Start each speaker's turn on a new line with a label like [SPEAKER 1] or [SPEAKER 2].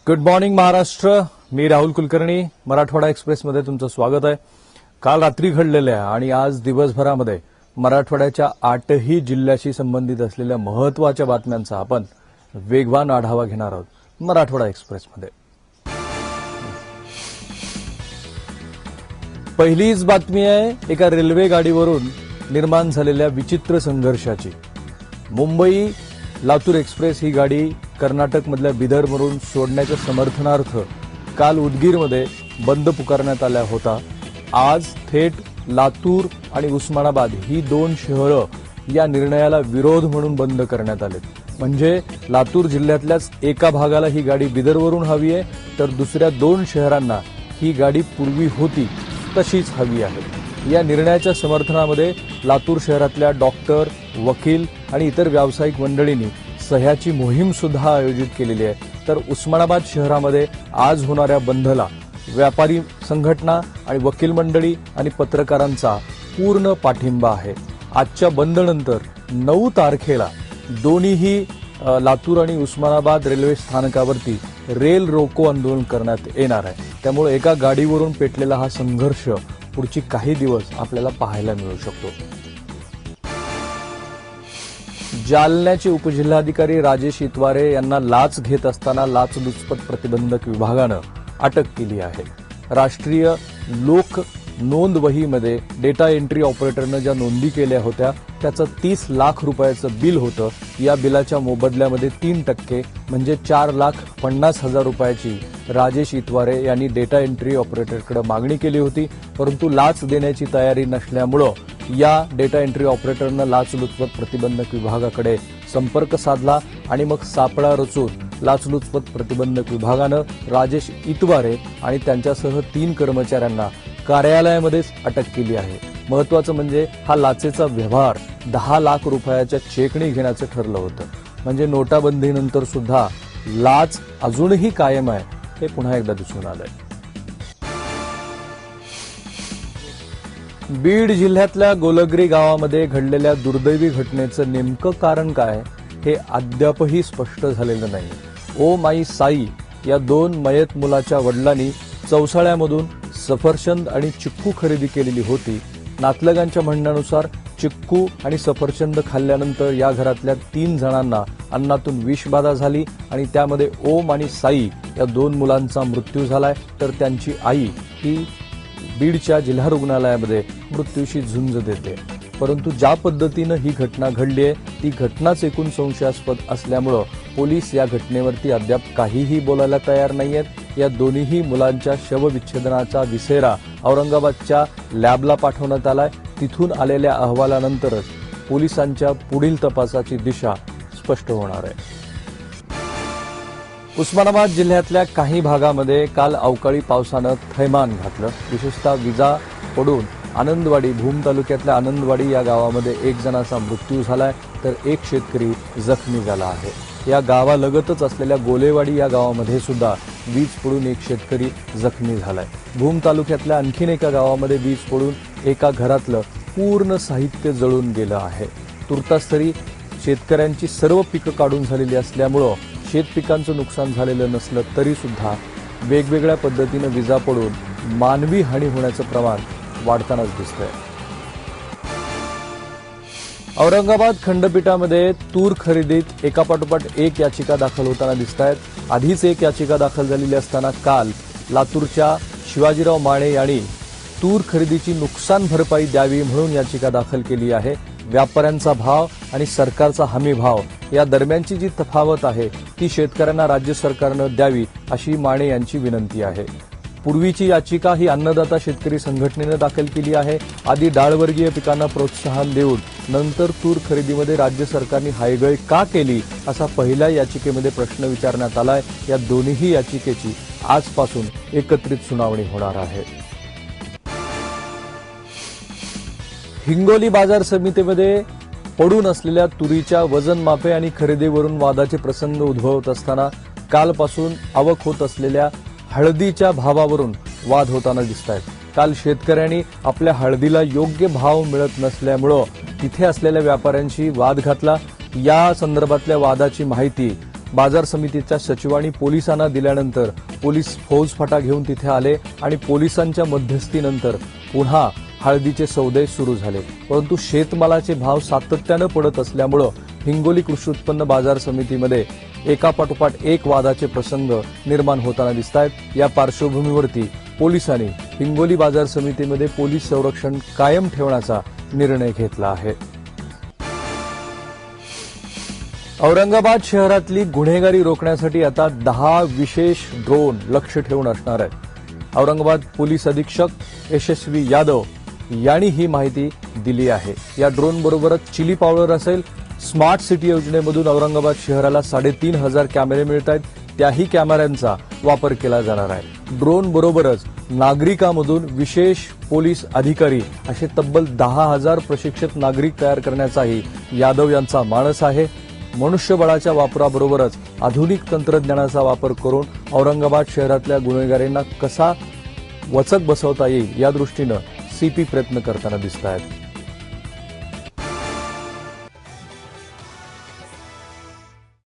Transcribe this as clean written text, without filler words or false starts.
[SPEAKER 1] Good morning Maharashtra. मी राहुल कुलकर्णी. मराठवाडा एक्सप्रेसमध्ये तुमचं स्वागत आहे. काल रात्री घडलेल्या आणि आज दिवसभरामध्ये मराठवाड्याच्या 8ही जिल्ह्याशी संबंधित असलेल्या महत्त्वाच्या बातम्यांचा आपण वेगवान आढावा घेणार आहोत मराठवाडा एक्सप्रेसमध्ये. पहिलीच बातमी आहे एका रेल्वे गाडीवरून निर्माण झालेल्या विचित्र संघर्षाची. मुंबई लातूर एक्सप्रेस ही गाडी कर्नाटकमधल्या बिदरवरून सोडण्याच्या समर्थनार्थ काल उदगीरमध्ये बंद पुकारण्यात आला होता. आज थेट लातूर आणि उस्मानाबाद ही दोन शहरं या निर्णयाला विरोध म्हणून बंद करण्यात आले. म्हणजे लातूर जिल्ह्यातल्याच एका भागाला ही गाडी बिदरवरून हवी आहे, तर दुसऱ्या दोन शहरांना ही गाडी पूर्वी होती तशीच हवी आहे. या निर्णयाच्या समर्थनामध्ये लातूर शहरातल्या डॉक्टर, वकील आणि इतर व्यावसायिक मंडळींनी सह्याची मोहीम सुद्धा आयोजित केलेली आहे. तर उस्मानाबाद शहरामध्ये आज होणाऱ्या बंदला व्यापारी संघटना आणि वकील मंडळी आणि पत्रकारांचा पूर्ण पाठिंबा आहे. आजच्या बंदनंतर 9 तारखेला दोन्हीही लातूर आणि उस्मानाबाद रेल्वे स्थानकावरती रेल रोको आंदोलन करण्यात येणार आहे. त्यामुळे एका गाडीवरून पेटलेला हा संघर्ष पुढची काही दिवस आपल्याला पाहायला मिळू शकतो. जालन्याचे उपजिल्हाधिकारी राजेश इतवारे यांना लाच घेत असताना लाचलुचपत प्रतिबंधक विभागानं अटक केली आहे. राष्ट्रीय लोक नोंद वहीमध्ये डेटा एंट्री ऑपरेटरनं ज्या नोंदी केल्या होत्या त्याचं 30 लाख रुपयाचं बिल होतं. या बिलाच्या मोबदल्यामध्ये 3% म्हणजे 4,50,000 रुपयाची राजेश इतवारे यांनी डेटा एंट्री ऑपरेटरकडे मागणी केली होती. परंतु लाच देण्याची तयारी नसल्यामुळं या डेटा एंट्री ऑपरेटरनं लाचलुचपत प्रतिबंधक विभागाकडे संपर्क साधला आणि मग सापळा रचून लाचलुचपत प्रतिबंधक विभागानं राजेश इतवारे आणि त्यांच्यासह 3 कर्मचाऱ्यांना कार्यालयामध्येच अटक केली आहे. महत्वाचं म्हणजे हा लाचेचा व्यवहार 10 लाख रुपयाच्या चेकने घेण्याचं ठरलं होतं. म्हणजे नोटाबंदीनंतर सुद्धा लाच अजूनही कायम आहे हे पुन्हा एकदा दिसून आलंय. बीड जिल्ह्यातल्या गोलगरी गावामध्ये घडलेल्या दुर्दैवी घटनेचं नेमकं कारण काय हे अद्यापही स्पष्ट झालेलं नाही. ओ माई साई या 2 मयत मुलाच्या वडिलांनी चौसाळ्यामधून सफरचंद आणि चिक्कू खरेदी केलेली होती. नातलगांच्या म्हणण्यानुसार चिक्कू आणि सफरचंद खाल्ल्यानंतर या घरातल्या 3 जणांना अन्नातून विषबाधा झाली आणि त्यामध्ये ओम आणि साई या 2 मुलांचा मृत्यू झालाय. तर त्यांची आई ही बीडच्या जिल्हा रुग्णालयामध्ये मृत्यूशी झुंज देते. परंतु ज्या पद्धतीनं ही घटना घडली आहे ती घटनाच एकूण संशयास्पद असल्यामुळं पोलीस या घटनेवरती अद्याप काहीही बोलायला तयार नाहीयेत. या दोन्हीही मुलांच्या शवविच्छेदनाचा विसेरा औरंगाबादच्या लॅबला पाठवण्यात आलाय. तिथून आलेल्या अहवालानंतरच पोलिसांच्या पुढील तपासाची दिशा स्पष्ट होणार आहे. उस्मानाबाद जिल्ह्यातल्या काही भागामध्ये काल अवकाळी पावसानं थैमान घातलं. विशेषतः विजा पडून आनंदवाडी भूम तालुक्यातल्या आनंदवाडी या गावामध्ये 1 जणाचा मृत्यू झालाय तर 1 शेतकरी जखमी झाला आहे. या गावालगतच असलेल्या गोलेवाडी या गावामध्ये सुद्धा वीज पडून 1 शेतकरी जखमी झालाय. भूम तालुक्यातल्या आणखीन एका गावामध्ये वीज पडून एका घरातलं पूर्ण साहित्य जळून गेलं आहे. तुर्तास शेतकऱ्यांची सर्व पिकं काढून झालेली असल्यामुळं शेतपिकांचं नुकसान झालेलं नसलं तरी सुद्धा वेगवेगळ्या पद्धतीनं विजा पडून मानवी हानी होण्याचं प्रमाण वाढतानाच दिसतंय. औरंगाबाद खंडपीठामध्ये तूर खरेदीत एकापाठोपाठ एक याचिका दाखल होताना दिसत आहेत. आधीच एक याचिका दाखल झालेली असताना काल लातूरच्या शिवाजीराव माने यांनी तूर खरेदीची नुकसान भरपाई द्यावी म्हणून याचिका दाखल केली आहे. व्यापाऱ्यांचा भाव आणि सरकारचा हमी भाव या दरम्यानची जी तफावत आहे ती शेतकऱ्यांना राज्य सरकारनं द्यावी अशी माने यांची विनंती आहे. पूर्वीची याचिका ही अन्नदाता शेतकरी संघटनेनं दाखल केली आहे. आधी डाळवर्गीय पिकांना प्रोत्साहन देऊन नंतर तूर खरेदीमध्ये राज्य सरकारने हायगय का केली असा पहिल्या याचिकेमध्ये प्रश्न विचारण्यात आलाय. या दोन्ही याचिकेची आजपासून एकत्रित सुनावणी होणार आहे. हिंगोली बाजार समितीमध्ये पडून असलेल्या तुरीच्या वजन मापे आणि खरेदीवरून वादाचे प्रसंग उद्भवत असताना कालपासून आवक होत असलेल्या हळदीच्या भावावरून वाद होताना दिसत आहेत. काल शेतकऱ्यांनी आपल्या हळदीला योग्य भाव मिळत नसल्यामुळं तिथे असलेल्या व्यापाऱ्यांशी वाद घातला. या संदर्भातल्या वादाची माहिती बाजार समितीच्या सचिवांनी पोलिसांना दिल्यानंतर पोलीस फौजफाटा घेऊन तिथे आले आणि पोलिसांच्या मध्यस्थीनंतर पुन्हा हळदीचे सौदे सुरू झाले। परंतु शेतमालाचे भाव सातत्यानं पडत असल्यामुळे हिंगोली कृषी उत्पन्न बाजार समितीमध्ये एकापाठोपाठ एक वादाचे प्रसंग निर्माण होताना दिसतायत। या पार्श्वभूमीवरती पोलिसांनी हिंगोली बाजार समितीमध्ये पोलीस संरक्षण कायम ठेवण्याचा निर्णय घेतला आहे। औरंगाबाद शहरातली गुन्हेगारी रोखण्यासाठी आता 10 विशेष ड्रोन लक्ष ठेवून असणार आहेत। औरंगाबाद पोलीस अधीक्षक यशस्वी यादव यांनी ही माहिती दिली आहे। या ड्रोन बरोबरच चिली पावडर असेल, स्मार्ट सिटी योजनेमधून औरंगाबाद शहराला 3,500 कॅमेरे मिळत आहेत, त्याही कॅमेऱ्यांचा वापर केला जाणार आहे। ड्रोन बरोबरच नागरिकांमधून विशेष पोलीस अधिकारी असे तब्बल 10,000 प्रशिक्षित नागरिक तयार करण्याचाही यादव यांचा मानस आहे। मनुष्यबळाच्या वापराबरोबरच आधुनिक तंत्रज्ञानाचा वापर करून औरंगाबाद शहरातल्या गुन्हेगारींना कसा वचक बसवता येईल या दृष्टीनं सीपी प्रयत्न करताना दिसत आहेत।